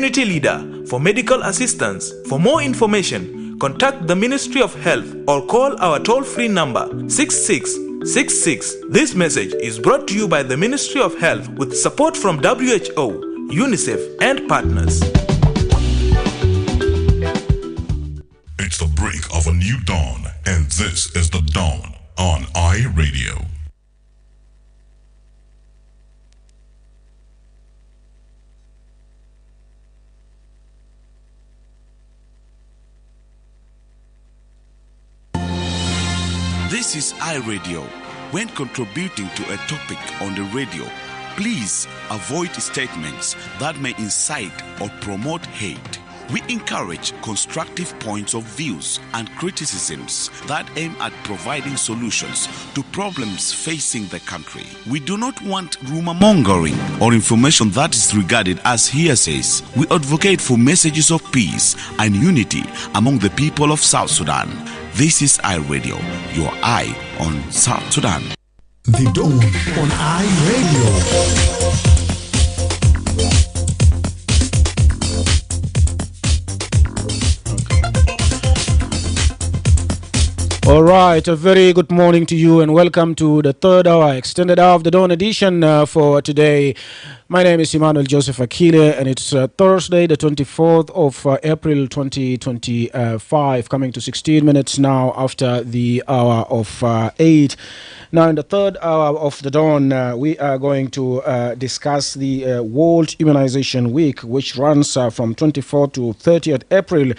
community leader, for medical assistance. For more information, contact the Ministry of Health or call our toll-free number 6666. This message is brought to you by the Ministry of Health with support from WHO, UNICEF, and partners. It's the break of a new dawn, and this is The Dawn on iRadio. This is iRadio. When contributing to a topic on the radio, please avoid statements that may incite or promote hate. We encourage constructive points of views and criticisms that aim at providing solutions to problems facing the country. We do not want rumor mongering or information that is regarded as hearsays. We advocate for messages of peace and unity among the people of South Sudan. This is iRadio, your eye on South Sudan. The Dawn on iRadio. All right, a very good morning to you and welcome to the third hour, extended hour of the Dawn edition for today. My name is Emmanuel Akile, and it's Thursday, the 24th of April 2025, coming to 16 minutes now after the hour of 8. Now, in the third hour of the Dawn, we are going to discuss the World Immunization Week, which runs from 24th to 30th April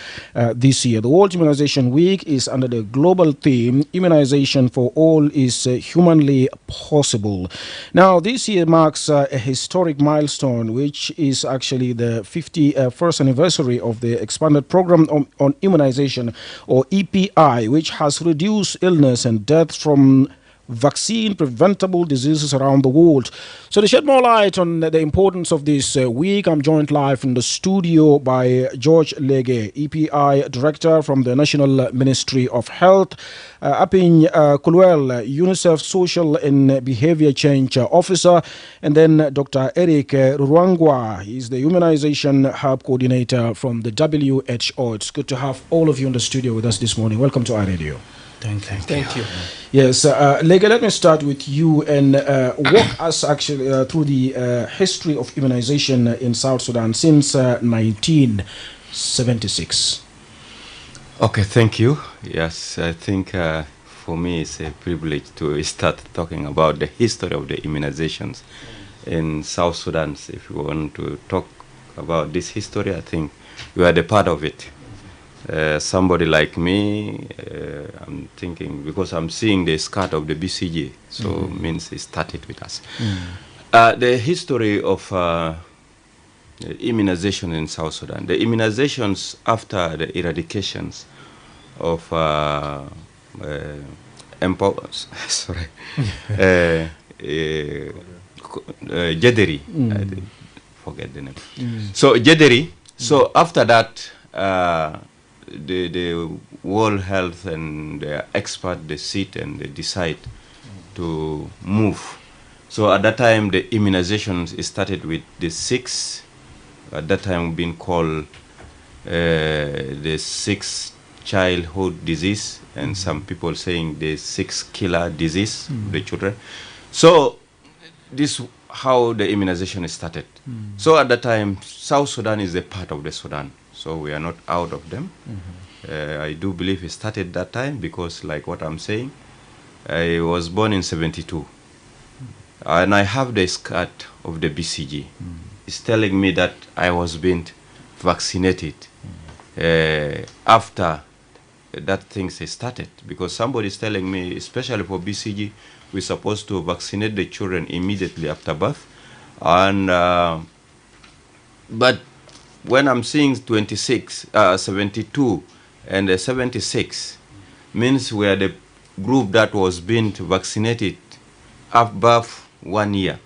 this year. The World Immunization Week is under the global theme, Immunization for All is Humanly Possible. Now, this year marks a historic milestone, which is actually the 51st anniversary of the expanded program on immunization, or EPI, which has reduced illness and death from vaccine preventable diseases around the world. So to shed more light on the importance of this week, I'm joined live in the studio by George Legge, EPI Director from the National Ministry of Health.Aping, Kuluel, UNICEF Social and Behavior Change Officer, and then Dr. Eric RURANGWA. He's the Immunization Hub Coordinator from the WHO. It's good to have all of you in the studio with us this morning. Welcome to our radio. Thank you. Yes, Legge, let me start with you and walk us actually through the history of immunization in South Sudan since 1976. Okay, thank you. Yes, I think for me it's a privilege to start talking about the history of the immunizations in South Sudan. If you want to talk about this history, I think you are the part of it. Somebody like me, I'm thinking, because I'm seeing the start of the BCG, so means it started with us. The history of immunization in South Sudan. The immunizations after the eradications of Jederi, I forget the name. So Jederi. So after that, the World Health and the expert, they sit and they decide to move. So at that time, the immunizations started with the 6, at that time being called the 6 childhood disease, and some people saying the 6 killer disease, the children. So this is how the immunization started. So at that time, South Sudan is a part of the Sudan. So we are not out of them. I do believe it started that time because, like what I'm saying, I was born in 72. And I have the card of the BCG. It's telling me that I was being vaccinated after that things started. Because somebody is telling me, especially for BCG, we're supposed to vaccinate the children immediately after birth. And but when I'm seeing 72 and 76, means we are the group that was being vaccinated above 1 year.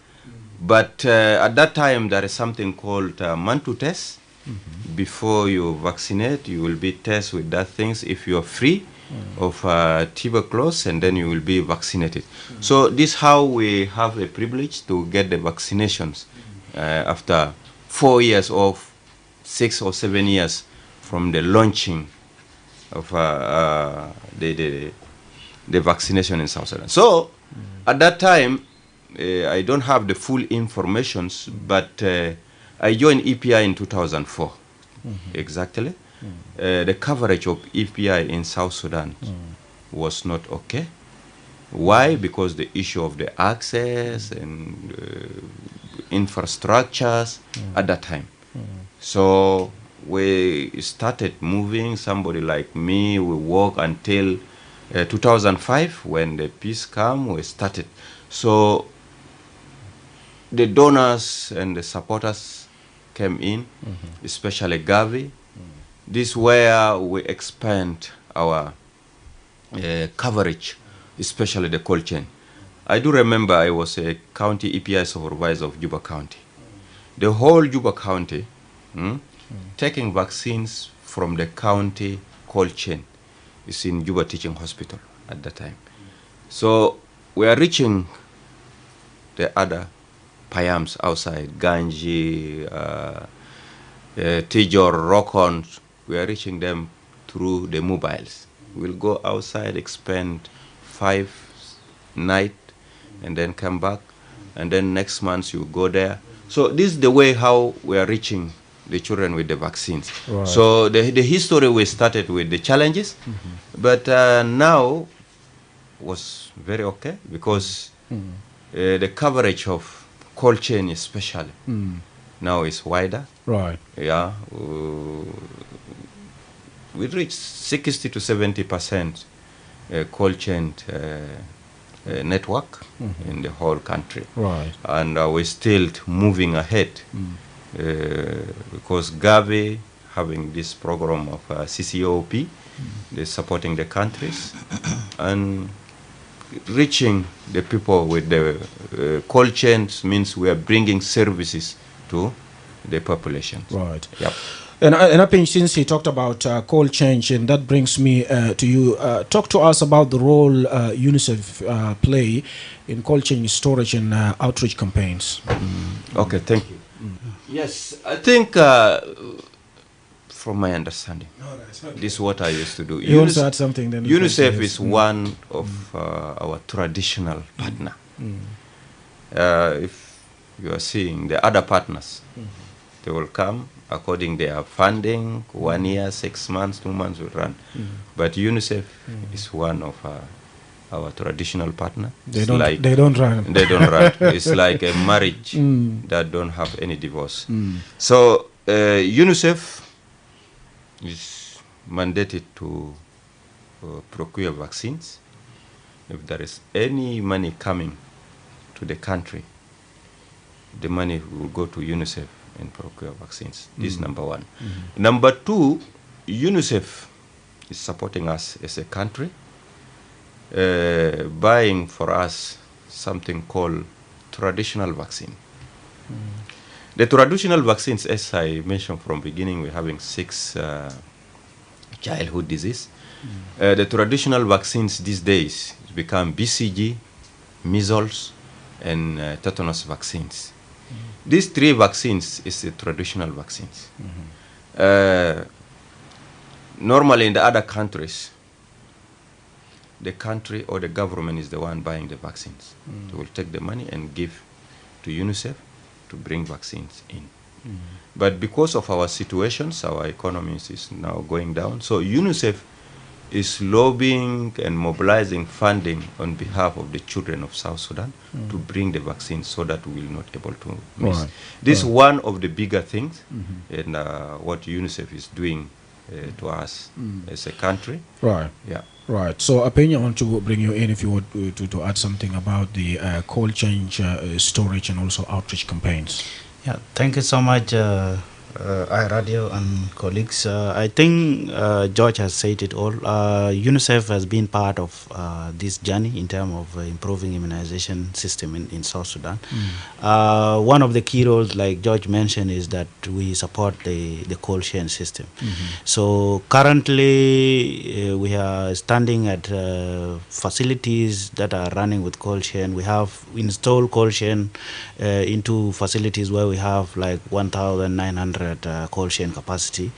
But at that time, there is something called Mantu test. Before you vaccinate, you will be tested with that things if you are free of tuberculosis, and then you will be vaccinated. So this is how we have a privilege to get the vaccinations after 4 years of 6 or 7 years from the launching of the vaccination in South Sudan. So at that time, I don't have the full informations, but I joined EPI in 2004, exactly. The coverage of EPI in South Sudan was not okay. Why? Because the issue of the access and infrastructures at that time. So we started moving. Somebody like me, we work until 2005 when the peace came. We started. So the donors and the supporters came in, especially Gavi. This is where we expand our coverage, especially the cold chain. I do remember I was a county EPI supervisor of Juba County. The whole Juba County taking vaccines from the county cold chain is in Juba Teaching Hospital at that time. So we are reaching the other Payams outside, Ganji, Tijor, Rokon. We are reaching them through the mobiles. We'll go outside, expend 5 nights, and then come back. And then next month you go there. So this is the way how we are reaching the children with the vaccines. Right. So the history we started with the challenges, but now was very okay because the coverage of cold chain especially now is wider. Right. Yeah. We reached 60 to 70% cold chain network in the whole country. Right. And we're still moving ahead because Gavi having this program of CCOP, they're supporting the countries and reaching the people with the cold chains means we are bringing services to the population. Right. Yep. And I think since he talked about cold change, and that brings me to you, talk to us about the role UNICEF play in cold chain storage and outreach campaigns. Okay, thank you. Yes, I think from my understanding, this is what I used to do. You also had something then. UNICEF is one of our traditional partner. If you are seeing the other partners, they will come according to their funding, 1 year, 6 months, 2 months will run. But UNICEF is one of our traditional partner. They don't run. They don't run. It's like a marriage that don't have any divorce. So UNICEF is mandated to procure vaccines. If there is any money coming to the country, the money will go to UNICEF and procure vaccines. This is number one. Number two, UNICEF is supporting us as a country, buying for us something called traditional vaccine. The traditional vaccines, as I mentioned from beginning, we're having 6 childhood disease. The traditional vaccines these days become BCG, measles, and tetanus vaccines. These 3 vaccines is the traditional vaccines. Normally in the other countries, the country or the government is the one buying the vaccines. They will take the money and give to UNICEF to bring vaccines in. But because of our situations, our economies is now going down. So UNICEF is lobbying and mobilizing funding on behalf of the children of South Sudan to bring the vaccine so that we will not able to miss. Right. This is one of the bigger things and what UNICEF is doing to us as a country. Right. Yeah. Right. So, Apeng, I want to bring you in if you want to add something about the cold chain storage and also outreach campaigns. Yeah. Thank you so much, iRadio and colleagues. I think George has said it all. UNICEF has been part of this journey in terms of improving immunization system in South Sudan. One of the key roles, like George mentioned, is that we support the cold chain system. So currently we are standing at facilities that are running with cold chain. We have installed cold chain into facilities where we have like 1,900 100 cold chain capacity,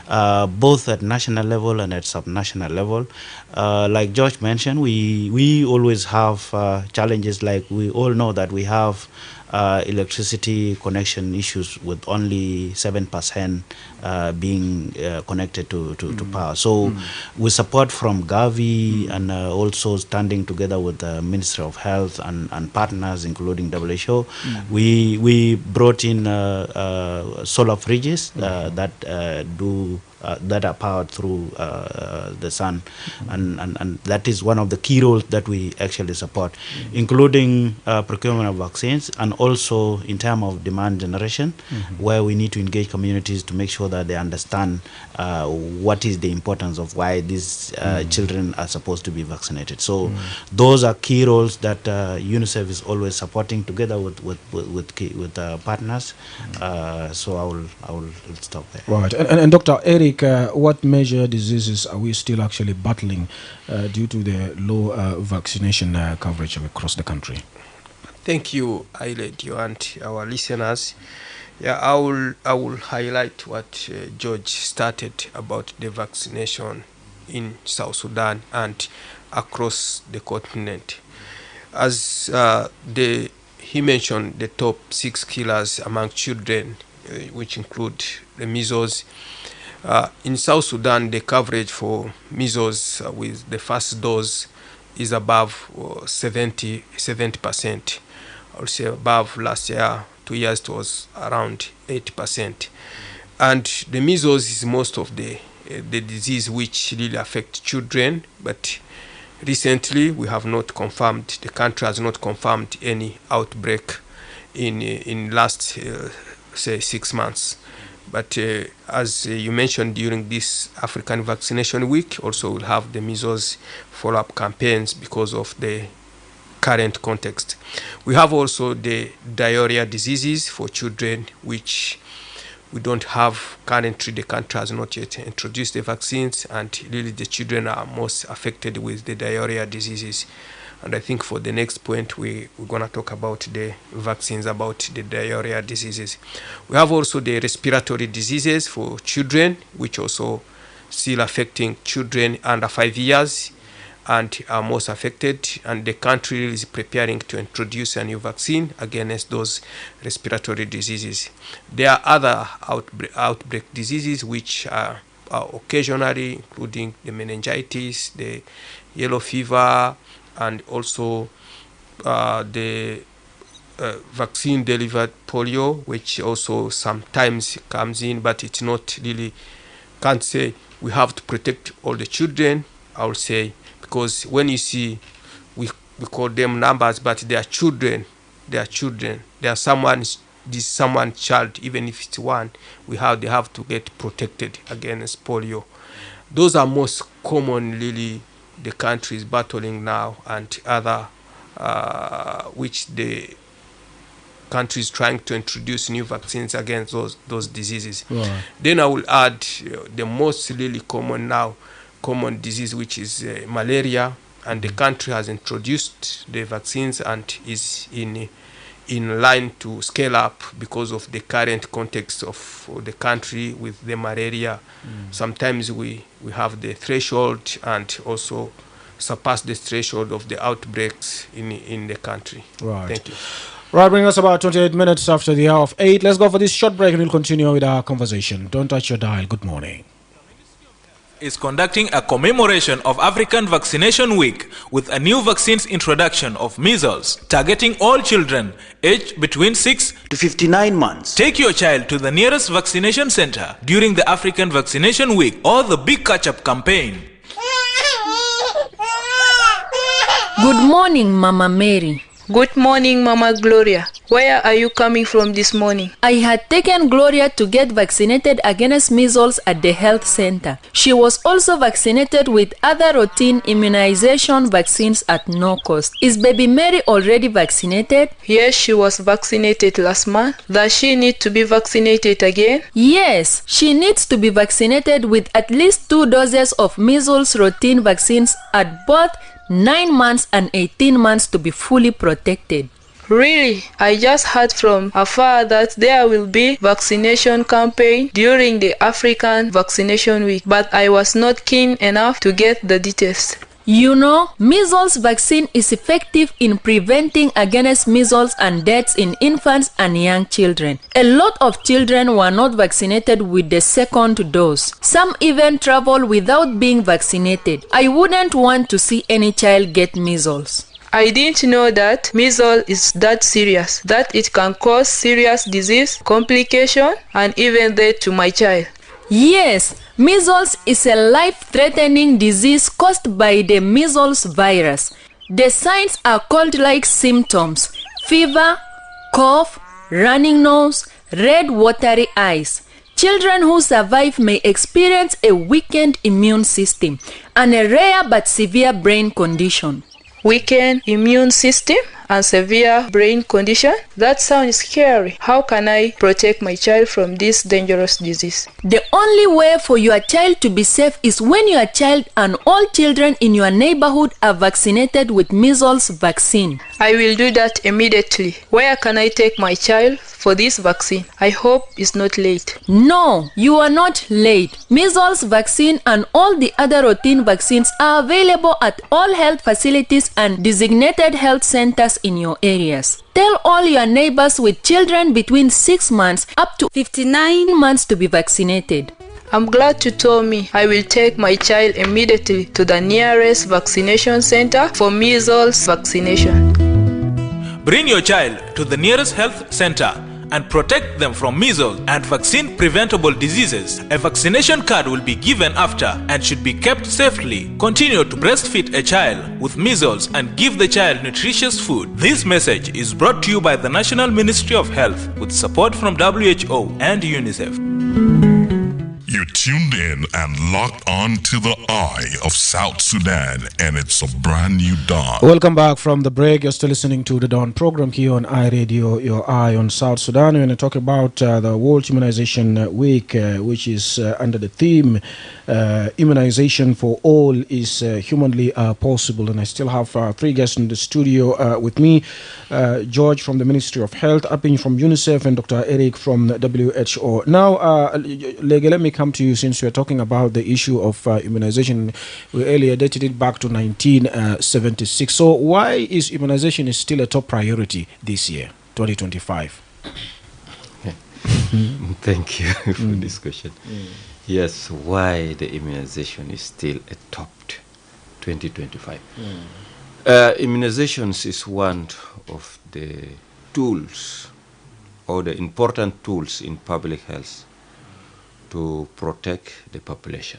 both at national level and at subnational level. Like George mentioned, we always have challenges. Like we all know that we have electricity connection issues with only 7% being connected to power. So with support from Gavi and also standing together with the Ministry of Health and partners including WHO, we brought in solar fridges that are powered through the sun, and that is one of the key roles that we actually support, including procurement of vaccines and also in terms of demand generation, where we need to engage communities to make sure that they understand what is the importance of why these children are supposed to be vaccinated. So those are key roles that UNICEF is always supporting together with partners. So I will stop there. Right, and Dr. Eric, what major diseases are we still actually battling due to the low vaccination coverage across the country? Thank you, Akile, and our listeners. Yeah, I will highlight what George started about the vaccination in South Sudan and across the continent. As he mentioned, the top 6 killers among children, which include the measles. In South Sudan, the coverage for measles with the first dose is above 70%. I would say above last year, 2 years it was around 80%. And the measles is most of the disease which really affect children, but recently we have not confirmed, the country has not confirmed any outbreak in last say 6 months. But as you mentioned, during this African Vaccination Week, also we'll have the measles follow-up campaigns because of the current context. We have also the diarrhea diseases for children, which we don't have currently. The country has not yet introduced the vaccines, and really the children are most affected with the diarrhea diseases. And I think for the next point, we're going to talk about the vaccines, about the diarrhea diseases. We have also the respiratory diseases for children, which also still affecting children under 5 years and are most affected. And the country is preparing to introduce a new vaccine against those respiratory diseases. There are other outbreak diseases which are occasionally, including the meningitis, the yellow fever, and also the vaccine-delivered polio, which also sometimes comes in, but it's not really, can't say we have to protect all the children, I would say, because when you see, we call them numbers, but they are children, they are someone's child, even if it's one, they have to get protected against polio. Those are most common, really, the country is battling now, and other which the country is trying to introduce new vaccines against those diseases. Right. Then I will add the most really common disease, which is malaria, and the country has introduced the vaccines and is in line to scale up because of the current context of the country with the malaria. Sometimes we have the threshold and also surpass the threshold of the outbreaks in the country. Right. Thank you. Right, bring us about 28 minutes after the hour of 8. Let's go for this short break and we'll continue with our conversation. Don't touch your dial. Good morning. Is conducting a commemoration of African Vaccination Week with a new vaccines introduction of measles, targeting all children aged between 6 to 59 months. Take your child to the nearest vaccination center during the African Vaccination Week or the Big Catch-Up campaign. Good morning, Mama Mary. Good morning, Mama Gloria. Where are you coming from this morning? I had taken Gloria to get vaccinated against measles at the health center. She was also vaccinated with other routine immunization vaccines at no cost. Is baby Mary already vaccinated? Yes, she was vaccinated last month. Does she need to be vaccinated again? Yes, she needs to be vaccinated with at least 2 doses of measles routine vaccines at both 9 months and 18 months to be fully protected. Really, I just heard from afar that there will be vaccination campaign during the African Vaccination Week, but I was not keen enough to get the details. You know, measles vaccine is effective in preventing against measles and deaths in infants and young children. A lot of children were not vaccinated with the second dose. Some even travel without being vaccinated. I wouldn't want to see any child get measles. I didn't know that measles is that serious, that it can cause serious disease, complication, and even death to my child. Yes, measles is a life-threatening disease caused by the measles virus. The signs are cold-like symptoms: fever, cough, running nose, red watery eyes. Children who survive may experience a weakened immune system and a rare but severe brain condition. Weakened immune system and severe brain condition? That sounds scary. How can I protect my child from this dangerous disease? The only way for your child to be safe is when your child and all children in your neighborhood are vaccinated with measles vaccine. I will do that immediately. Where can I take my child for this vaccine? I hope it's not late. No, you are not late. Measles vaccine and all the other routine vaccines are available at all health facilities and designated health centers in your areas. Tell all your neighbors with children between 6 months up to 59 months to be vaccinated. I'm glad you told me. I will take my child immediately to the nearest vaccination center for measles vaccination. Bring your child to the nearest health center and protect them from measles and vaccine-preventable diseases. A vaccination card will be given after and should be kept safely. Continue to breastfeed a child with measles and give the child nutritious food. This message is brought to you by the National Ministry of Health with support from WHO and UNICEF. You tuned in and locked on to the eye of South Sudan, and it's a brand new dawn. Welcome back from the break. You're still listening to the Dawn program here on iRadio, your eye on South Sudan. We're going to talk about the World Immunization Week, which is under the theme Immunization for All is Humanly Possible. And I still have three guests in the studio with me, George from the Ministry of Health.Aping from UNICEF, and Dr. Eric from WHO. Now, Legge, let me come to you since we are talking about the issue of immunization. We earlier dated it back to 1976. So why is immunization still a top priority this year, 2025? Thank you for this question. Yes, why the immunization is still a top 2025. Immunizations is one of the tools or the important tools in public health to protect the population.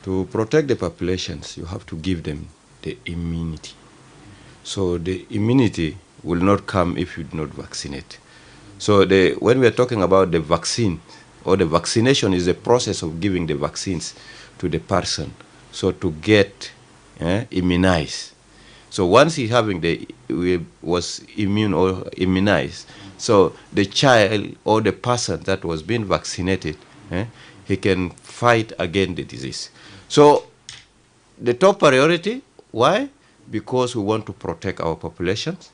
To protect the populations, you have to give them the immunity. So the immunity will not come if you do not vaccinate. So when we are talking about the vaccine, or the vaccination is the process of giving the vaccines to the person, so to get immunized. So once he was immune or immunized, so the child or the person that was being vaccinated, he can fight against the disease. So the top priority, why? Because we want to protect our populations.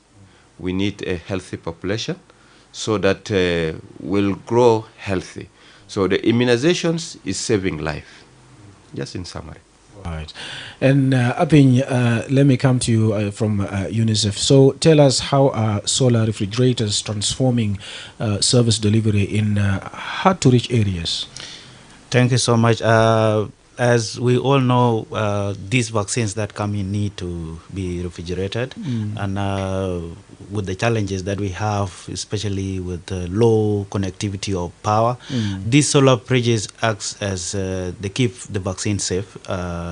We need a healthy population so that we'll grow healthy. So the immunizations is saving life, just in summary. Right. And Aping, let me come to you from UNICEF. So tell us how are solar refrigerators transforming service delivery in hard-to-reach areas? Thank you so much. As we all know, these vaccines that come in need to be refrigerated, and with the challenges that we have, especially with low connectivity of power, these solar fridges acts as they keep the vaccine safe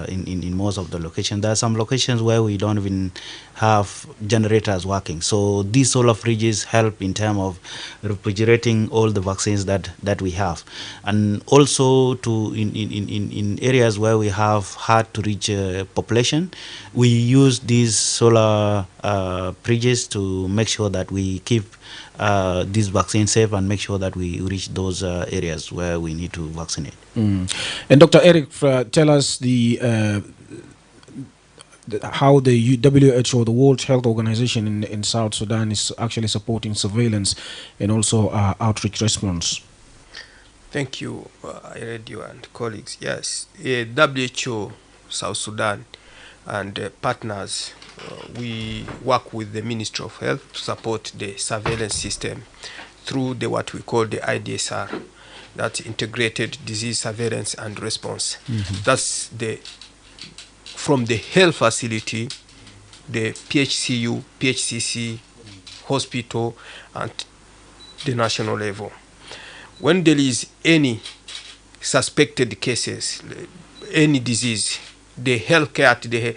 in most of the locations. There are some locations where we don't even have generators working. So these solar fridges help in terms of refrigerating all the vaccines that we have. And also in areas where we have hard to reach population, we use these solar fridges to make sure that we keep these vaccines safe and make sure that we reach those areas where we need to vaccinate. And Dr. Eric, tell us how the WHO, the World Health Organization in South Sudan, is actually supporting surveillance and also outreach response. Thank you, Radio and colleagues. Yes, WHO South Sudan and partners, we work with the Ministry of Health to support the surveillance system through the what we call the IDSR, that's Integrated Disease Surveillance and Response. That's the from the health facility, the PHCU, PHCC, hospital, and the national level. When there is any suspected cases, any disease, the healthcare at the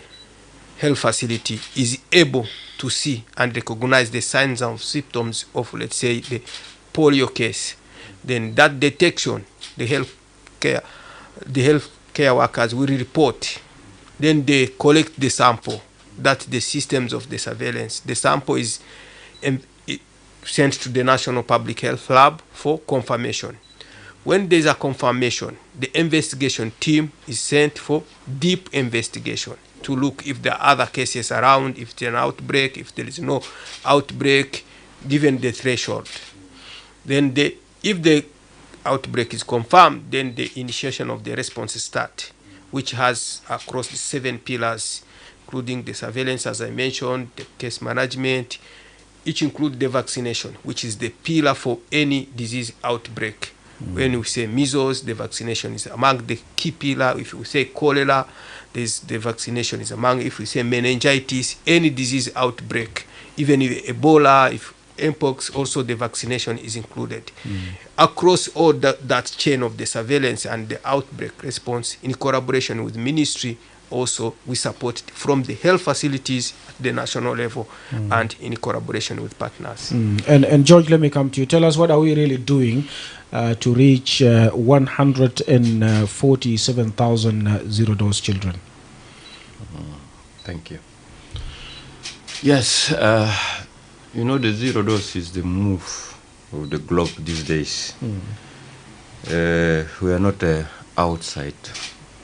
health facility is able to see and recognize the signs and symptoms of, let's say, the polio case. Then that detection, the healthcare workers will report. Then they collect the sample. That's the systems of the surveillance. The sample is sent to the National Public Health Lab for confirmation. When there's a confirmation, the investigation team is sent for deep investigation to look if there are other cases around, if there's an outbreak, if there is no outbreak, given the threshold. Then if the outbreak is confirmed, then the initiation of the response start, which has across the 7 pillars, including the surveillance, as I mentioned, the case management, each include the vaccination, which is the pillar for any disease outbreak. When we say measles, the vaccination is among the key pillar. If we say cholera, the vaccination is among. If we say meningitis, any disease outbreak, even if Ebola, if Mpox, also the vaccination is included. Across all that chain of the surveillance and the outbreak response, in collaboration with ministry, also we support from the health facilities at the national level and in collaboration with partners. And George, let me come to you. Tell us, what are we really doing to reach 147,000 zero-dose children? Thank you. Yes, you know, the zero dose is the move of the globe these days. We are not outside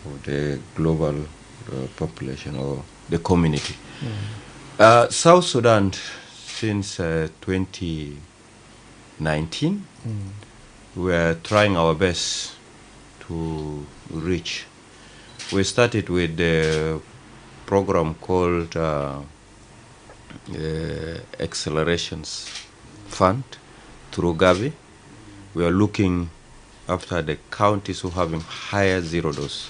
of the global population or the community. South Sudan, since 2019, we are trying our best to reach. We started with the program called Accelerations Fund through Gavi. We are looking after the counties who having higher zero dose.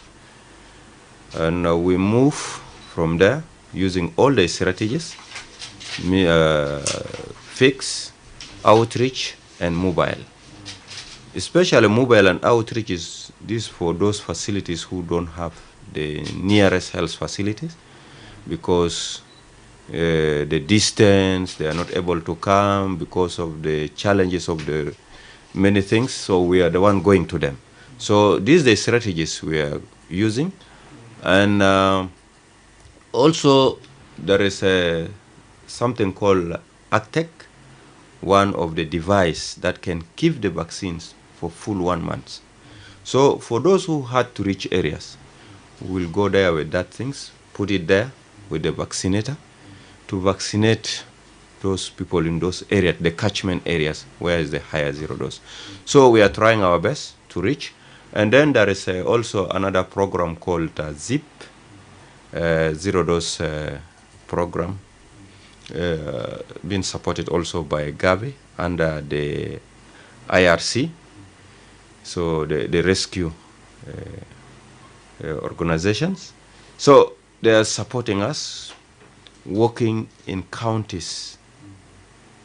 And we move from there using all the strategies, fix, outreach, and mobile. Especially mobile and outreach is this for those facilities who don't have the nearest health facilities, because the distance, they are not able to come because of the challenges of the many things, so we are the one going to them. So these are the strategies we are using. And also there is something called ACTEC, one of the device that can keep the vaccines for full 1 month. So for those who had to reach areas, we'll go there with that things, put it there with the vaccinator to vaccinate those people in those areas, the catchment areas, where is the higher zero dose. So we are trying our best to reach. And then there is also another program called ZIP, zero dose program, being supported also by Gavi under the IRC, so the rescue organizations. So they are supporting us, working in counties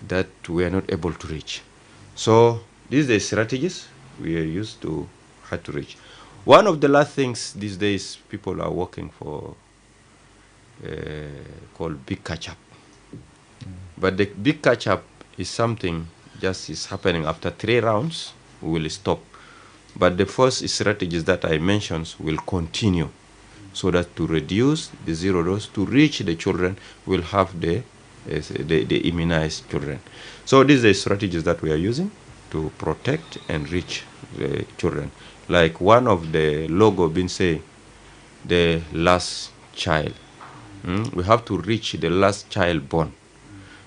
that we are not able to reach. So these are the strategies we are used to how to reach. One of the last things these days people are working for called big catch-up. But the big catch-up is something just is happening after 3 rounds, we will stop. But the first strategies that I mentioned will continue, so that to reduce the zero dose, to reach the children, will have the immunized children. So these are the strategies that we are using to protect and reach the children. Like one of the logo been say, the last child We have to reach the last child born.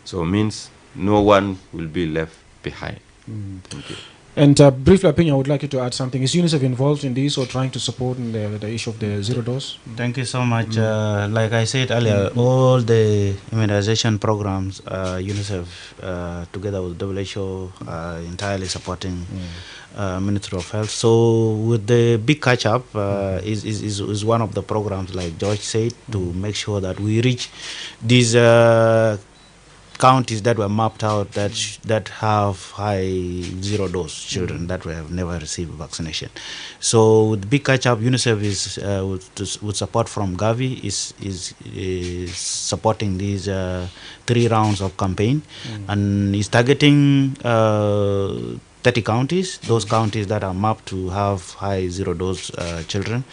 So it means no one will be left behind. Thank you. And briefly, opinion, I would like you to add something. Is UNICEF involved in this or trying to support in the issue of the zero dose? Thank you so much. Like I said earlier, all the immunization programs, UNICEF together with WHO entirely supporting Ministry of Health. So with the big catch-up is one of the programs, like George said, to make sure that we reach these counties that were mapped out that have high zero dose children that have never received vaccination. So with big catch-up, UNICEF is with support from Gavi is supporting these 3 rounds of campaign, and is targeting 30 counties, those counties that are mapped to have high zero dose children,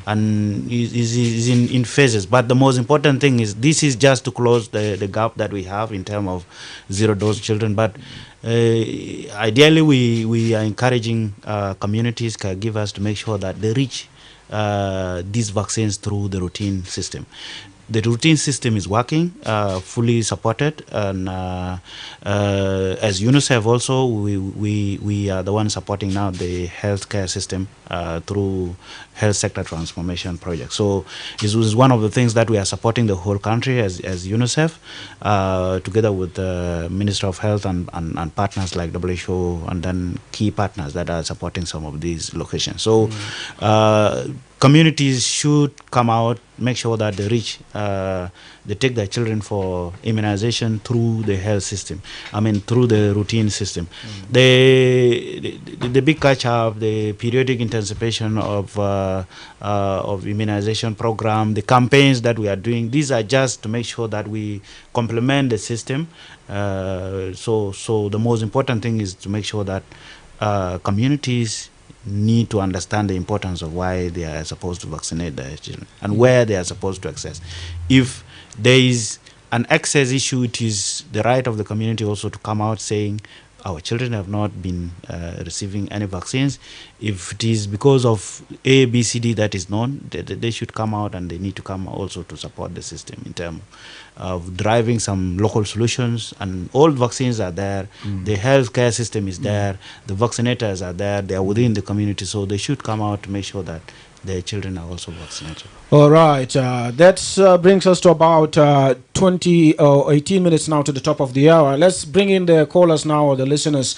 and is in phases. But the most important thing is this is just to close the gap that we have in terms of zero dose children. But ideally, we are encouraging communities, caregivers, to make sure that they reach these vaccines through the routine system. The routine system is working, fully supported, and as UNICEF also, we are the ones supporting now the healthcare system through health sector transformation project. So this was one of the things that we are supporting the whole country as UNICEF, together with the Ministry of Health and partners like WHO, and then key partners that are supporting some of these locations. So communities should come out, make sure that they reach, they take their children for immunization through the health system. I mean, through the routine system. The big catch-up, the periodic intensification of immunization program, the campaigns that we are doing, these are just to make sure that we complement the system. So the most important thing is to make sure that communities need to understand the importance of why they are supposed to vaccinate their children and where they are supposed to access. If there is an access issue, it is the right of the community also to come out saying our children have not been receiving any vaccines. If it is because of A, B, C, D that is known, they should come out, and they need to come also to support the system in terms of driving some local solutions. And all vaccines are there, the healthcare system is there, the vaccinators are there, they are within the community, so they should come out to make sure that their children are also vaccinated. All right, that brings us to about 20 or 18 minutes now to the top of the hour. Let's bring in the callers now, or the listeners.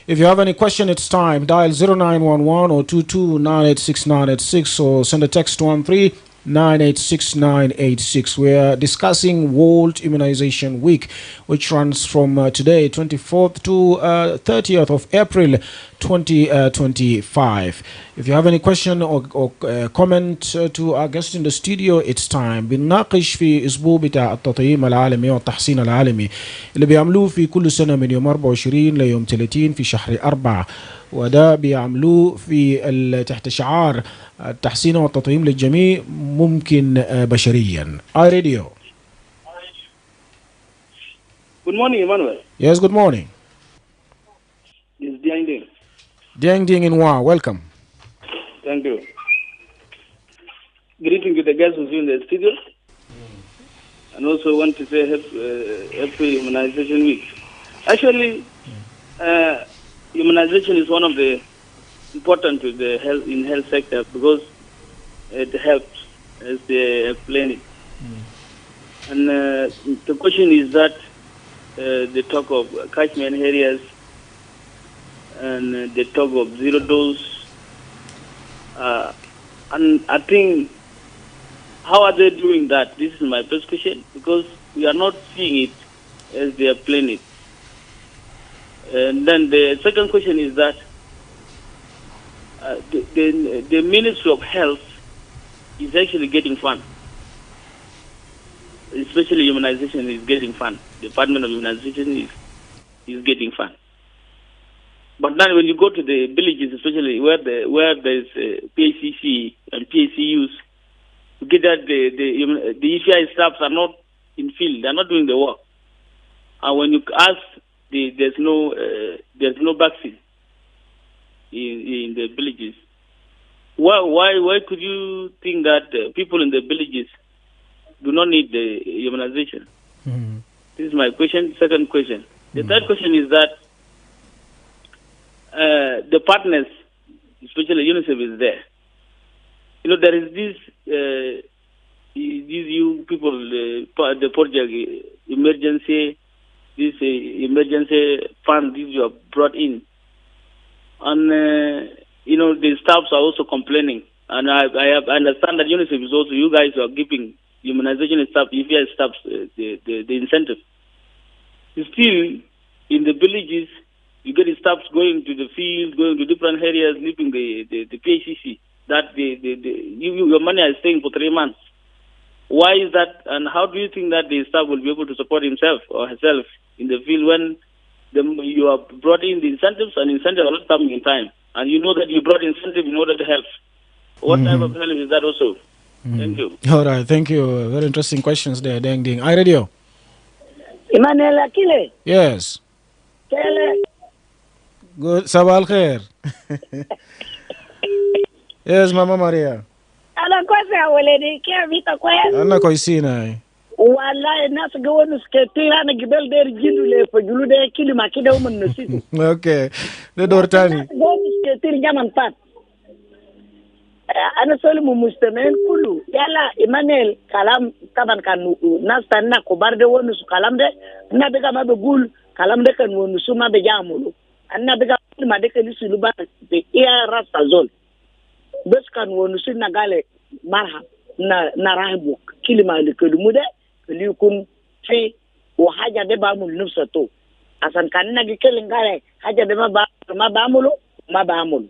If you have any question, it's time. Dial 0911 or 22986986, or send a text to 13986986. We're discussing World Immunization Week, which runs from today, 24th to 30th of April 2025. If you have any question or comment to our guest in the studio, it's time. بنناقش في أسبوع بتاع التطعيم العالمي والتحصين العالمي اللي بيعملوه في كل سنة من يوم 24 ليوم 30 في شهر 4، وده بيعملوه في تحت شعار التحصين والتطعيم للجميع ممكن بشريا. iRadio. Good morning, Emmanuel. Yes, good morning. It's Diang Ding. Diang Ding in Wa, welcome. Thank you. Greeting to the guests who's in the studio. And also want to say happy Immunization Week. Actually, immunization is one of the important to the health sector because it helps, as they explain it. And the question is that they talk of catchment areas and they talk of zero dose. And I think, how are they doing that? This is my first question, because we are not seeing it as they are planning it. And then the second question is that the Ministry of Health is actually getting funds. Especially immunization is getting funds. The Department of Immunization is getting funds. But now when you go to the villages, especially where there's PACC and PACUs, you get that the ECI staffs are not in field, they're not doing the work. And when you ask, there's no vaccine in the villages. Why could you think that people in the villages do not need the immunization? This is my question. Second question. The third question is that the partners, especially UNICEF, is there. You know, there is this, these you people, the project emergency, this emergency fund, this you have brought in. And, you know, the staffs are also complaining. And I understand that UNICEF is also, you guys are giving immunization staff, EPI staffs, the incentive. Still, in the villages, you get the staffs going to the field, going to different areas, leaving the PHCC. That your money is staying for 3 months. Why is that? And how do you think that the staff will be able to support himself or herself in the field when you have brought in the incentives and incentives are not coming in time? And you know that you brought incentive in order to help. What type of help is that also? Thank you. All right, thank you. Very interesting questions there, Deng Ding. iRadio. Emmanuel Akile. Yes. Kele. Good. Sabah al-khair. Yes, Mama Maria. Ana kwasa waledi kia vita kwa. Ana koisina. Wallahi nasu ga wani suke tira na gibel der jindu le fa julu de kilima kida umman nasitu. Okay. De dortani. Nasu ga wani suke tira jaman pat. Ana solimu mustamen kulu. Yala Emmanuel kalam taban kan nas tanna ko barde woni su kalam de na be ma be gul kalam de kan woni su ma be jamulu. Anna be ma de kan su luba be iya rasta zol. Bes kan woni su na gale marham na rahibu kilima de kulumu de li kun fi wa haja de ba mul nufsa to asan kan na gi kelin gale haja de ma ba mulu ma ba mulu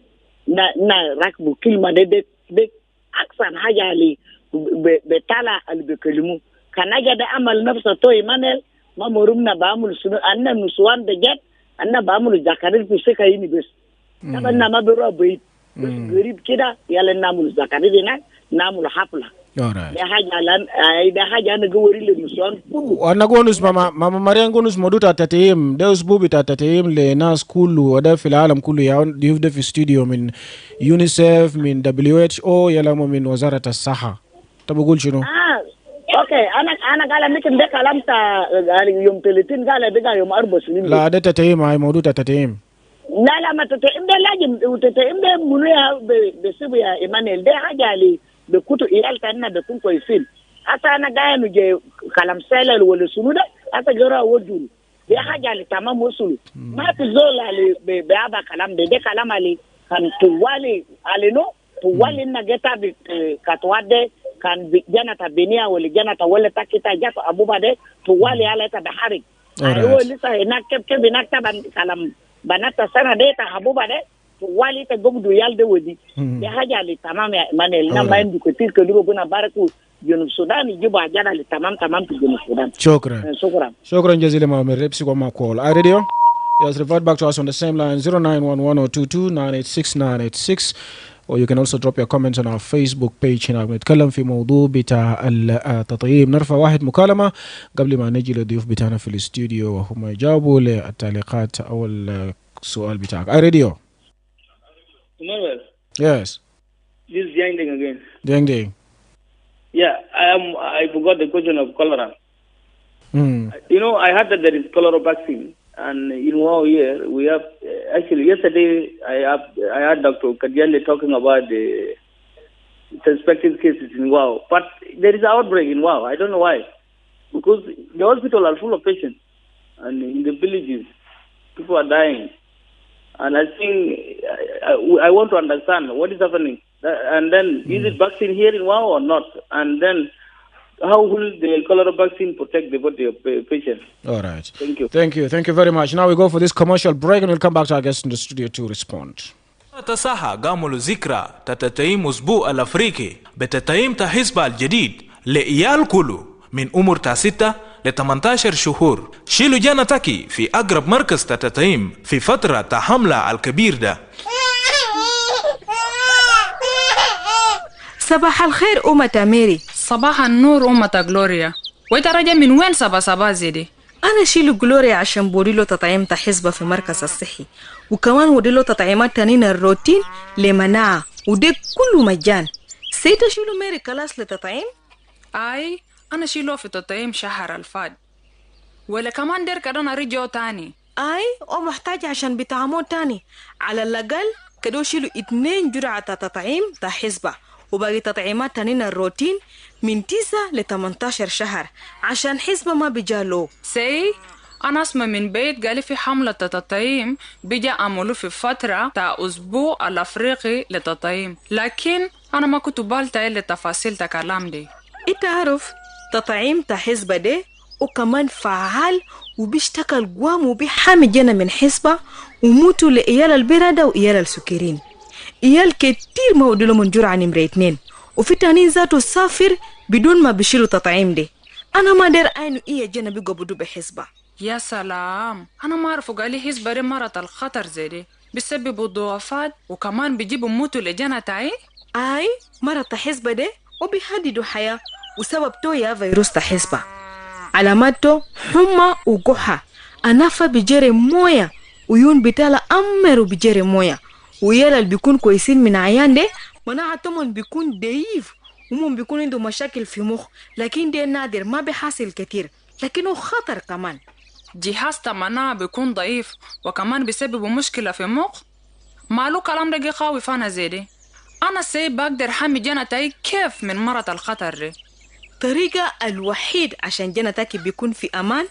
na rakbu kilima de aksan haja li be tala al be kalimu kana ga da amal nafsa to Emmanuel mamurum na ba mul sunu anna nusuwan da jet anna ba mul zakarir fi sai kai ni bes taban na ma be ro be garib kida yalla na mul zakarir na mul hafla. All right. Da haja na ga wori le nusuwan kudu wana gonus mama Maria gonus moduta tateim deus bubi tateim le nas kullu wada fil alam kullu ya yufda fi studio min UNICEF min WHO yala min wazarat as-saha tabugul shino. Okay, ana gala mikin de kalamta yom teletin gala de ga yom arbos ni la da tateim ay moduta tateim la mata to imbe lajim to imbe munu ya be sibu ya Emmanuel de hajali be kutu iyal tanna da kun koy fil asa na gaya mu je kalam selal wala sunuda asa gara wodul de hajali tamam musul ma fi zola le be aba kalam de kalam ali kan tuwali alino tuwali na geta bi katwade kan janata benia wala janata wala takita jato abuba de tuwali ala ta bahari ayo lisa ina kep binakta ban kalam banata sana de ta abuba de wali ta gogdu yalde wodi de hajali tamam ya Emmanuel na mayin ko tir ko dugo buna baraku junub Sudan juba jana li tamam tu junub Sudan. Shukran jazila ma merepsi kwa call. iRadio. Yes, revert back to us on the same line 0911-022-986 or you can also drop your comments on our Facebook page. هنا بنتكلم في موضوع بتاع التطعيم. نرفع واحد مكالمة قبل ما نجي للضيوف بتاعنا في الاستوديو وهم يجاوبوا للتعليقات أو السؤال بتاعك. iRadio. Emmanuel. Yes. This is Yang Ding again. Yang Ding. Yeah, I forgot the question of cholera. You know, I heard that there is cholera vaccine, and in our year we have actually yesterday I heard Dr. Kadiale talking about the suspected cases in Wow, but there is an outbreak in Wow. I don't know why, because the hospital are full of patients, and in the villages people are dying. And I think I want to understand what is happening. And then, is it vaccine here in Wow or not? And then, how will the cholera vaccine protect the body of patients? All right. Thank you. Thank you very much. Now we go for this commercial break and we'll come back to our guests in the studio to respond. صحة قاموا ذكرى تتتيم أسبوع الأفريقي بتتيم تحزب الجديد لإيال كله من عمر 6 ل 18 شهور. شيلوا جانتك في أقرب مركز تتتيم في فترة حملة الكبير ده. صباح الخير أمة ميري. صباح النور أمة غلوريا. وإنت راجع من وين صبا زيدي؟ أنا شيلو غلوريا عشان بوريلو تطعيم حزبة في مركز الصحي، وكمان وديلو تطعيمات تانين الروتين لمناعة، ودي كله مجان. سيتا شيلو ميري كلاس لتطعيم؟ أي أنا شيلو في تطعيم شهر الفات ولا كمان دير كده نرجعه تاني. أي أو محتاج عشان بتعمو تاني على الأقل كدو شيلو 2 جرعة تطعيم تا حزبة وباقي تطعيمات تانين الروتين من 9 ل 18 شهر عشان حزبة ما بيجالو. سي أنا أسمع من بيت قالي في حملة تطعيم بيجي عملوا في فترة تا أسبوع الأفريقي لتطعيم، لكن أنا ما كنت بالتا إلا تفاصيل تكلام دي. إنت عارف تطعيم تا حزبة دي وكمان فعال وبيشتغل قوام وبيحامي جنا من حزبة وموتوا لإيال البرادة وإيال السكرين. إيال كتير ما ودلو من جرعة نمرة 2 وفي تانين ذاته سافر بدون ما بيشيلوا تطعيم دي. أنا ما دير أينو إيا جنا بيقو بدو بحزبة. يا سلام، أنا ما أعرف قالي حزبة دي مرض الخطر زي دي بيسببوا ضعفات وكمان بيجيبوا موتوا لجنة تاعي. أي مرض حزبة دي وبيهددوا حياة وسبب تويا فيروس حزبة. علاماته حمى وقحة، أنافة بجري موية ويون بتالا أمر بجري موية ويالا اللي بيكون كويسين من عيان دي مناعتهم بيكون ضعيف ومم بيكون عنده مشاكل في مخ، لكن ده نادر ما بيحصل كتير لكنه خطر كمان. جهاز المناعة بيكون ضعيف وكمان بيسبب مشكلة في المخ. مالو كلام ده قوي فانا زي دي. أنا سي بقدر حمي جنتي كيف من مرض الخطر دي؟ طريقة الوحيد عشان جنتك بيكون في أمان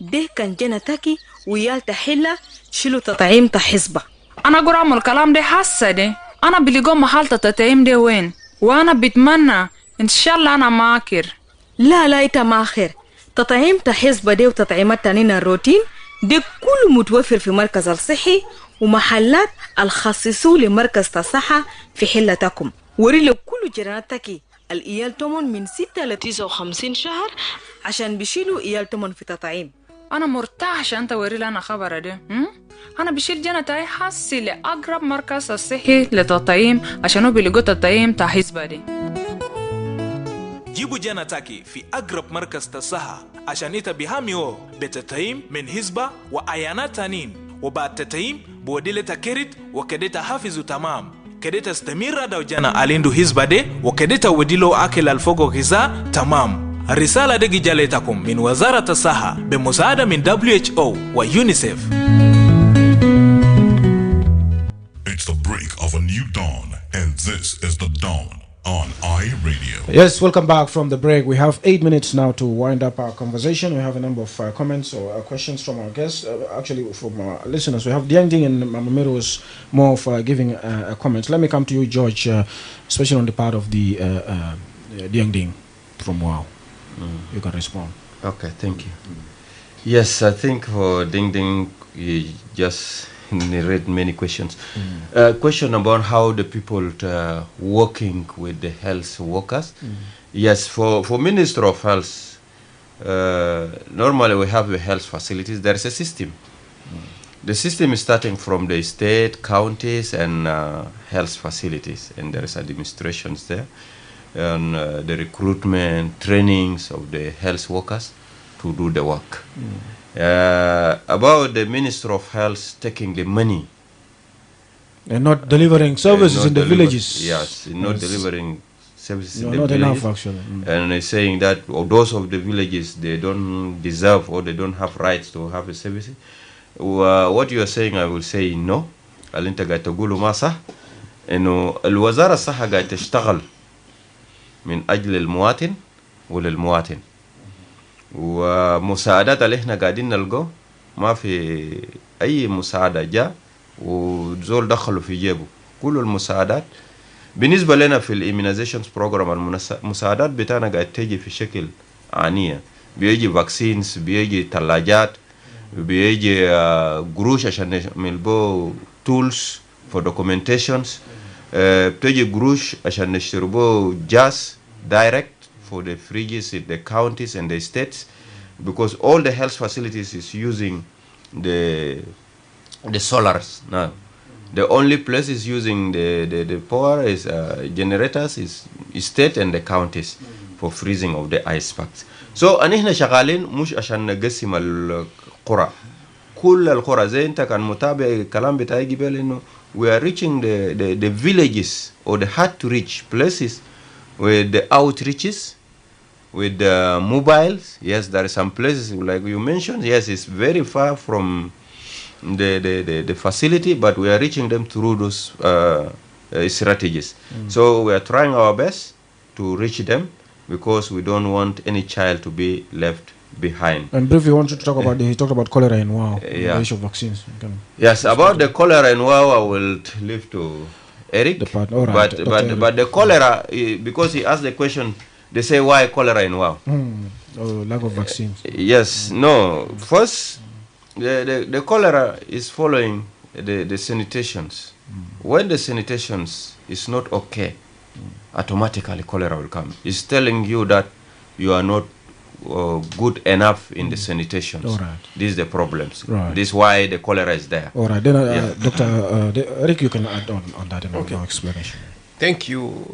ده كان جنتك ويال تحلة شيلوا تطعيم تحزبة. أنا أقول أعمل الكلام ده حاسة دي. أنا بلقوا محل تطعيم ده وين؟ وأنا بتمنى إن شاء الله أنا ماكر. لا إنت ماخر. تطعيم تحزبة دي وتطعيمات تانين الروتين دي كله متوفر في مركز الصحي ومحلات الخصصوا لمركز الصحة في حلتكم. وريلو كل جيراناتك الإيال تومن من 6 ل 59 شهر عشان بيشيلوا إيال تومن في تطعيم. أنا مرتاح عشان أنت وريلي أنا خبر ده. أنا بشيل جنتي حاسي لأقرب مركز الصحي لتطعيم عشان هو بيلقوا تطعيم تحزبة دي. جيبوا جنتاكي في أقرب مركز تصحة عشان يتبهاميو بتطعيم من حزبة وأيانات تانين، وبعد تطعيم بوديلة كريت وكدتا حافظوا تمام كدتا استمر دو جانا أليندو حزبة دي وكدتا وديلو أكل الفوق غذاء تمام. الرسالة دي جالتكم من وزارة الصحة بمساعدة من WHO و UNICEF. It's the break of a new dawn, and this is the dawn on iRadio. Yes, welcome back from the break. We have 8 minutes now to wind up our conversation. We have a number of comments or questions from our guests, actually from our listeners. We have Diangding and Mamamiro was more of giving a comment. Let me come to you, George, especially on the part of the Diangding from WOW. You can respond. Okay, thank you. Yes, I think for Ding Ding, you just read many questions. Question about how the people working with the health workers. Yes, for Minister of Health, normally we have the health facilities. There is a system. The system is starting from the state, counties, and health facilities, and there is administrations there, and the recruitment, trainings of the health workers to do the work. About the Minister of Health taking the money. And not delivering services in the villages. Yes, not delivering services in the not villages. Enough, actually. And they're saying that those of the villages, they don't deserve or they don't have rights to have a service. What you are saying, I will say no. أنت قاعد تقوله ما صح. إنه الوزارة الصحة قاعد تشتغل من أجل المواطن وللمواطن. ومساعدات اللي احنا قاعدين نلقاه ما في اي مساعده جاء وزول دخلوا في جيبه. كل المساعدات بالنسبه لنا في الاميونيزيشن بروجرام المساعدات بتاعنا قاعد تيجي في شكل عانيه. بيجي فاكسينز، بيجي ثلاجات، بيجي قروش عشان نعمل تولز فور دوكيومنتيشنز، بتيجي قروش عشان نشتري جاز دايركت for the fridges in the counties and the states, because all the health facilities is using the solars now. The only place is using the power is generators is state and the counties for freezing of the ice packs. So أنحنا شغالين مش عشان نقسم القرى. كل القرى زي أنت كان متابع الكلام بتاعي قبل إنه we are reaching the villages or the hard to reach places with the outreaches with mobiles. Yes, there are some places like you mentioned. Yes, it's very far from the facility, but we are reaching them through those strategies. So we are trying our best to reach them because we don't want any child to be left behind. And briefly, I want you to talk about he talked about cholera and yeah. the issue of vaccines. Yes, about the cholera and I will leave to Eric. But the cholera, because he asked the question, they say why cholera and Oh, lack of vaccines. Yes, no. First, the cholera is following the sanitations. When the sanitations is not okay, automatically cholera will come. It's telling you that you are not good enough in the sanitations. All right. These are the problems. Right. This is why the cholera is there. All right. Then, Dr. Eric, you can add on that in our explanation. Thank you,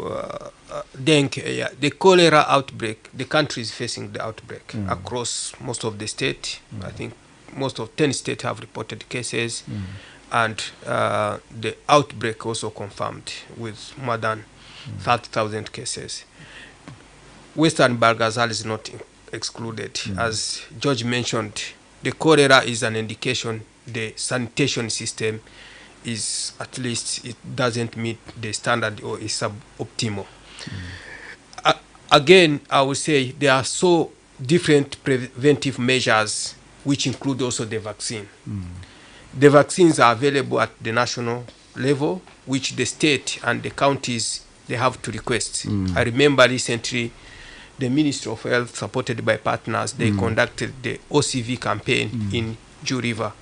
Denk. The cholera outbreak, the country is facing the outbreak across most of the state. I think most of 10 states have reported cases, and the outbreak also confirmed with more than 30,000 cases. Western Bargazal is not excluded. As George mentioned, the cholera is an indication the sanitation system is, at least it doesn't meet the standard or is suboptimal. Again, I would say there are so different preventive measures which include also the vaccine. The vaccines are available at the national level, which the state and the counties, they have to request. I remember recently the Ministry of Health, supported by partners, they conducted the OCV campaign in Jew River.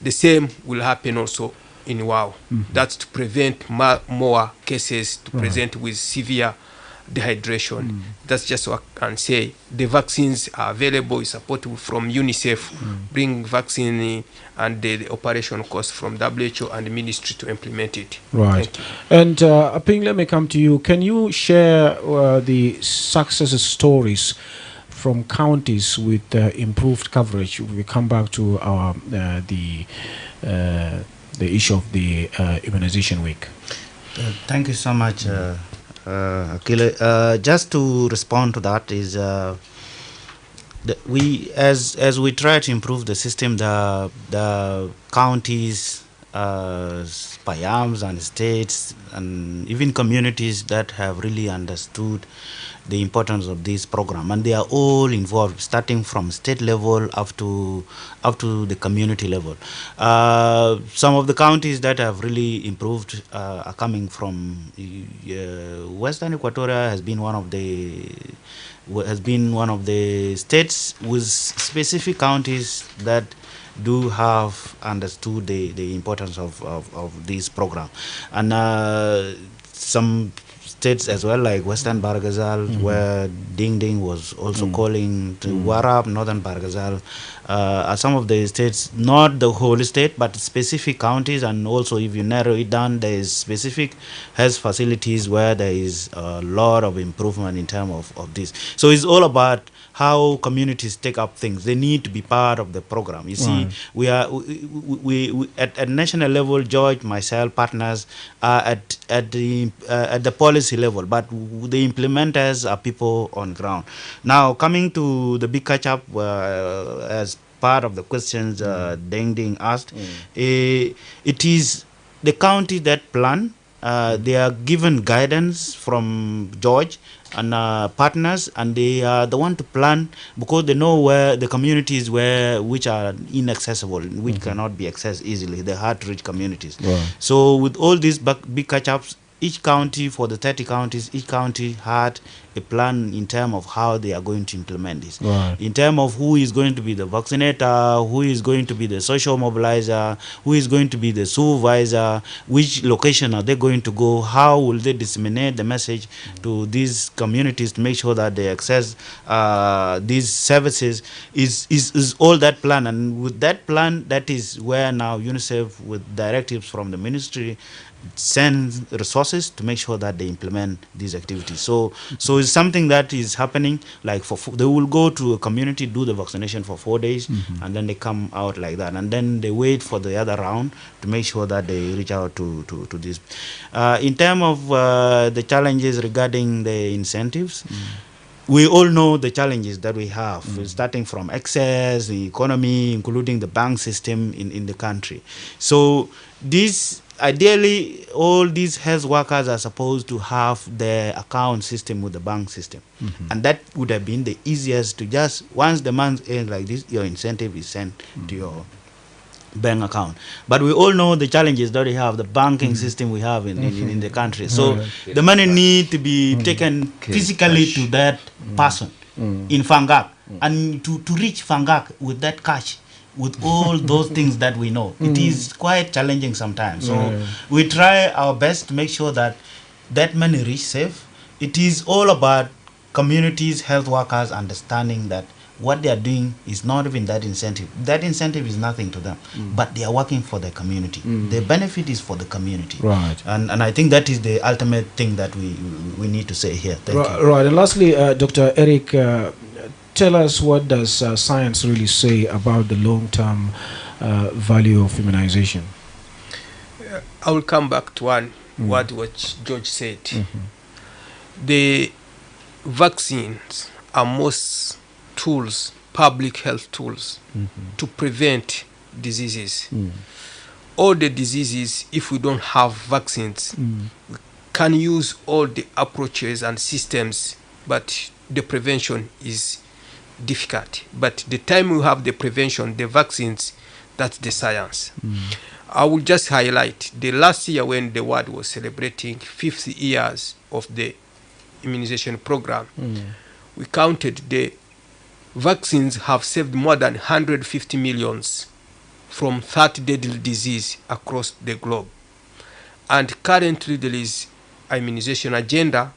The same will happen also in WOW. That's to prevent more cases to present with severe dehydration. That's just what I can say. The vaccines are available, is supported from UNICEF, bring vaccine in, and the operation cost from WHO and the ministry to implement it. Right. And Aping, let me come to you. Can you share the success stories from counties with improved coverage? We come back to our the issue of the immunization week. Thank you so much, Akile. Just to respond to that is we as we try to improve the system, the counties, payams and states and even communities that have really understood the importance of this program, and they are all involved, starting from state level up to the community level. Some of the counties that have really improved are coming from Western Equatoria. Has been one of the states with specific counties that do have understood the importance of this program, and some states as well, like Western Bargazal, where Ding Ding was also calling to Warab, Northern Bargazal, are some of the states, not the whole state, but specific counties, and also if you narrow it down, there is specific health facilities where there is a lot of improvement in terms of this. So it's all about how communities take up things. They need to be part of the program. You see, we are at national level. George, myself, partners are at the policy level, but the implementers are people on ground. Now, coming to the big catch up as part of the questions Deng Ding asked, it is the county that plan. They are given guidance from George and partners, and they are the one to plan because they know where the communities which are inaccessible, which cannot be accessed easily, the hard to reach communities. So with all these big catch-ups, each county, for the 30 counties, each county had a plan in terms of how they are going to implement this. In terms of who is going to be the vaccinator, who is going to be the social mobilizer, who is going to be the supervisor, which location are they going to go, how will they disseminate the message to these communities to make sure that they access these services, is all that plan. And with that plan, that is where now UNICEF, with directives from the ministry, send resources to make sure that they implement these activities. So it's something that is happening. Like they will go to a community, do the vaccination for 4 days, and then they come out like that, and then they wait for the other round to make sure that they reach out to this. In terms of the challenges regarding the incentives, we all know the challenges that we have, starting from access, the economy, including the bank system in the country. So ideally, all these health workers are supposed to have their account system with the bank system. And that would have been the easiest to just, once the month ends like this, your incentive is sent to your bank account. But we all know the challenges that we have, the banking system we have in the country. So the money need to be taken physically to that person in Fangak, and to reach Fangak with that cash, with all those things that we know. It is quite challenging sometimes. So we try our best to make sure that that money reach safe. It is all about communities, health workers understanding that what they are doing is not even that incentive. That incentive is nothing to them, but they are working for the community. The benefit is for the community. Right. And I think that is the ultimate thing that we need to say here. Thank you. Right. And lastly, Dr. Eric, tell us, what does science really say about the long-term value of immunization? I will come back to one word which George said. The vaccines are most tools, public health tools, to prevent diseases. All the diseases, if we don't have vaccines, we can use all the approaches and systems, but the prevention is difficult. But the time we have the prevention, the vaccines, that's the science. I will just highlight the last year when the world was celebrating 50 years of the immunization program. We counted the vaccines have saved more than 150 millions from 30 deadly disease across the globe. And currently there is an immunization agenda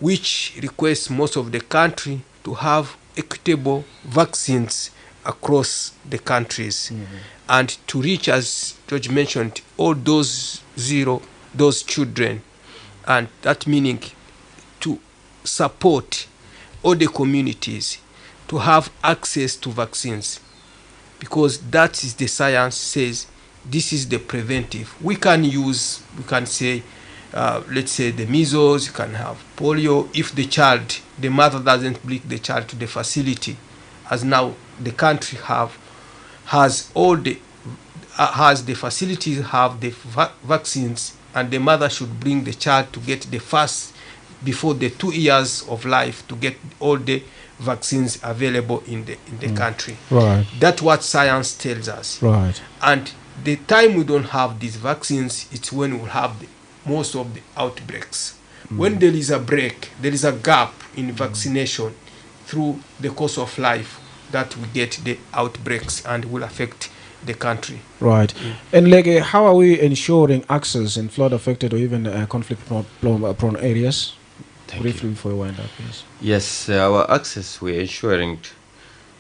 which requests most of the country to have equitable vaccines across the countries and to reach, as George mentioned, all those children, and that meaning to support all the communities to have access to vaccines, because that is the science says this is the preventive. We can say, let's say the measles, you can have polio. If the mother doesn't bring the child to the facility, as now the country has the facilities have the vaccines, and the mother should bring the child to get the first, before the 2 years of life, to get all the vaccines available in the country. Right. That's what science tells us. Right. And the time we don't have these vaccines, it's when we'll have most of the outbreaks. When there is a break, there is a gap in vaccination through the course of life, that we get the outbreaks and will affect the country. Right. And Legge, how are we ensuring access in flood-affected or even conflict-prone areas? Briefly before we wind up, please. Yes, our access we're ensuring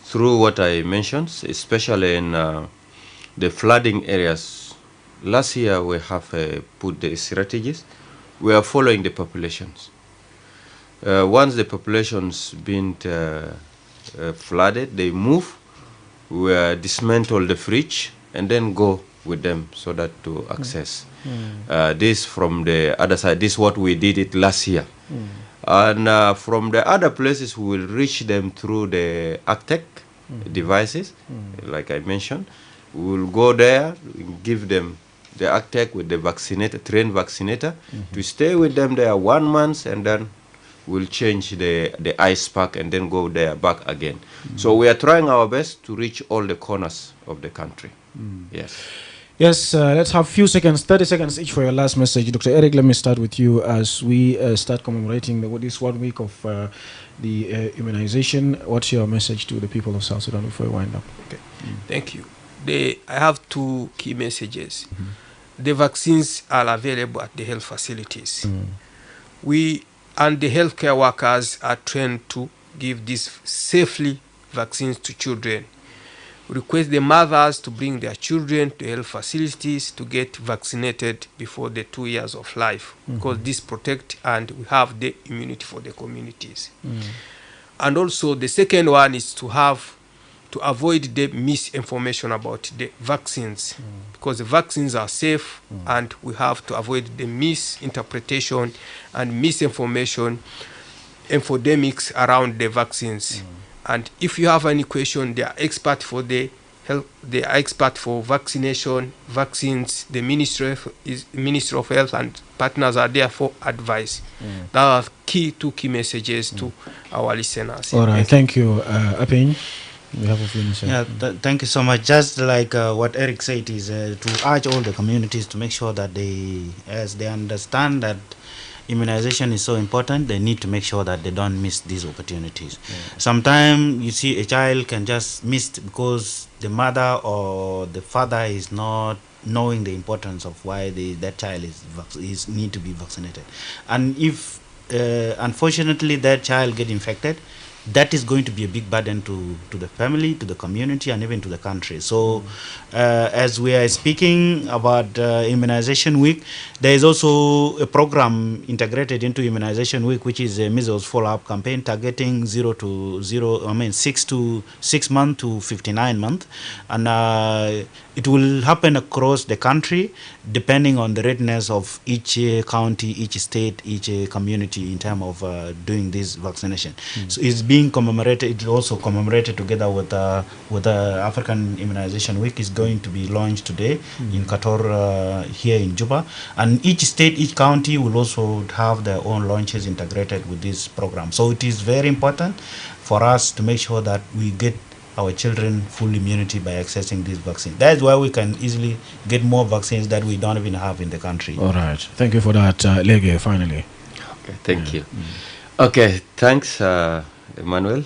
through what I mentioned, especially in the flooding areas. Last year we have put the strategies. We are following the populations. Once the populations been flooded, they move. We dismantle the fridge and then go with them so that to access. This from the other side. This is what we did it last year. And from the other places, we will reach them through the ACTEC devices, like I mentioned. We will go there, give them the ACTEC with the trained vaccinator, to stay with them there 1 month, and then we'll change the ice pack and then go there back again. So we are trying our best to reach all the corners of the country. Yes. Yes, let's have a few seconds, 30 seconds each for your last message. Dr. Eric, let me start with you as we start commemorating this 1 week of the immunization. What's your message to the people of South Sudan before we wind up? Okay. Thank you. I have 2 key messages. The vaccines are available at the health facilities. We and the healthcare workers are trained to give these safely vaccines to children. Request the mothers to bring their children to health facilities to get vaccinated before the 2 years of life, because this protect and we have the immunity for the communities. And also the second one is to avoid the misinformation about the vaccines, because the vaccines are safe, and we have to avoid the misinterpretation and misinformation. infodemics around the vaccines. And if you have any question, they are expert for the health, they are expert for vaccination, vaccines. The Ministry of Health and partners are there for advice. That are two key messages to our listeners. All right, thank you, Aping. We have a few minutes. Yeah, thank you so much. Just like what Eric said, is to urge all the communities to make sure that as they understand that immunization is so important, they need to make sure that they don't miss these opportunities. Sometimes you see a child can just miss because the mother or the father is not knowing the importance of why that child is need to be vaccinated. And if unfortunately that child get infected, that is going to be a big burden to the family, to the community, and even to the country. So as we are speaking about Immunization Week, there is also a program integrated into Immunization Week, which is a measles follow-up campaign targeting 6 months to 59 months. And it will happen across the country depending on the readiness of each county, each state, each community in terms of doing this vaccination. So it's being commemorated. It's also commemorated together with the African Immunization Week. Is going to be launched today in Qatar here in Juba, and each state, each county will also have their own launches integrated with this program. So it is very important for us to make sure that we get our children full immunity by accessing this vaccine. That's why we can easily get more vaccines that we don't even have in the country. All right. Thank you for that, Legge, finally. Okay, thank you. Okay, thanks, Emmanuel.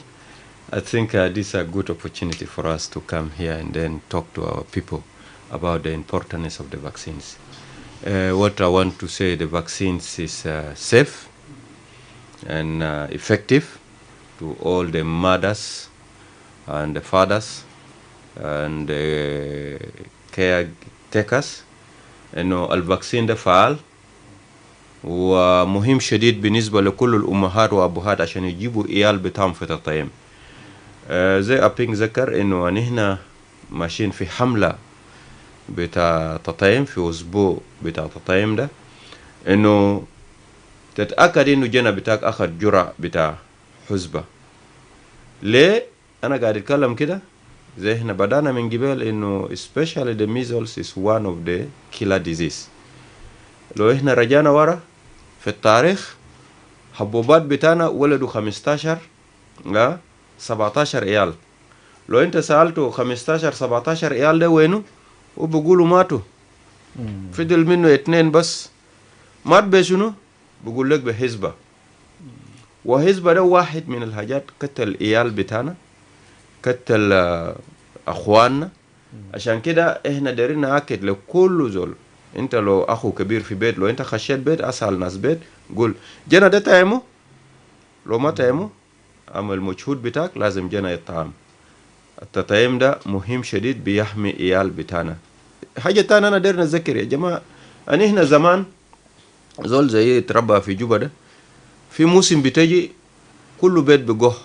I think this is a good opportunity for us to come here and then talk to our people about the importance of the vaccines. What I want to say, the vaccines is safe and effective to all the mothers and the fathers and the caretakers. إنه الفاكسين ده فعال ومهم شديد بالنسبة لكل الأمهات وأبوهات عشان يجيبوا إيال بتاعهم في التطعيم. زي أبينج ذكر إنه نحن ماشيين في حملة بتاع تطعيم في أسبوع بتاع تطعيم ده، إنه تتأكد إنه جنا بتاعك أخذ جرعة بتاع حزبة. ليه أنا قاعد أتكلم كده؟ زي إحنا بدأنا من قبل إنه especially the measles is one of the killer disease. لو إحنا رجعنا ورا في التاريخ، حبوبات بتاعنا ولدوا 15 17 عيال. لو أنت سألته 15 17 عيال ده وينه؟ وبقولوا ماتوا. فضل منه 2 بس. مات بشنو؟ بقول لك بحزبة. وحزبة ده واحد من الحاجات قتل عيال بتاعنا، قتل أخواننا. عشان كده إحنا دايرين نأكد لكل زول، انت لو اخو كبير في بيت، لو انت خشيت بيت اسال ناس بيت قول جنا ده تعمو، لو ما تعمو عمل مجهود بتاعك لازم جنا يطعم. التطعيم ده مهم شديد بيحمي عيال بتاعنا. حاجه تانية انا داير نذكر يا جماعه، ان احنا زمان زول زي تربى في جوبا ده، في موسم بتجي كل بيت بقه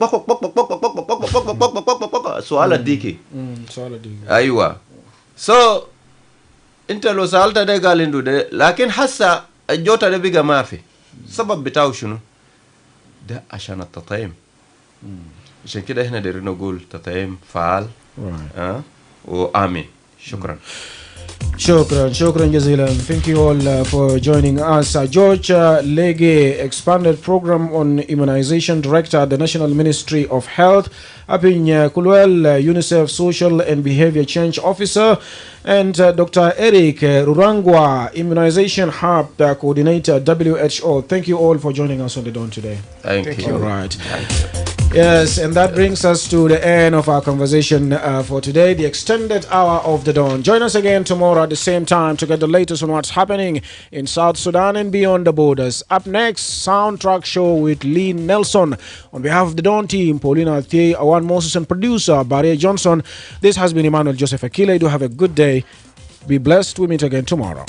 بق بق بق بق بق بق بق بق بق سؤال الديكي. سؤال الديكي ايوه. انت لو سألت ده قال عنده ده، لكن حسا الجوتا ده بقى ما في. سبب بتاعه شنو؟ ده عشان التطعيم. عشان كده احنا دايرين نقول تطعيم فعال وآمن. شكرا. شكرا جزيلا. Thank you all for joining us. George Legge, expanded program on immunization director at the National Ministry of Health. Kuluel, UNICEF social and behavior change officer, and Dr. Eric RURANGWA, immunization hub coordinator, WHO. Thank you all for joining us on the Dawn today. Thank you. All right. Yes, and that brings us to the end of our conversation for today, the extended hour of the dawn. Join us again tomorrow at the same time to get the latest on what's happening in South Sudan and beyond the borders. Up next, Soundtrack Show with Lee Nelson. On behalf of the Dawn team, Paulina Thier, Awan Moses, and producer Barry Johnson, this has been Emmanuel Joseph Akile. Do have a good day. Be blessed. We meet again tomorrow.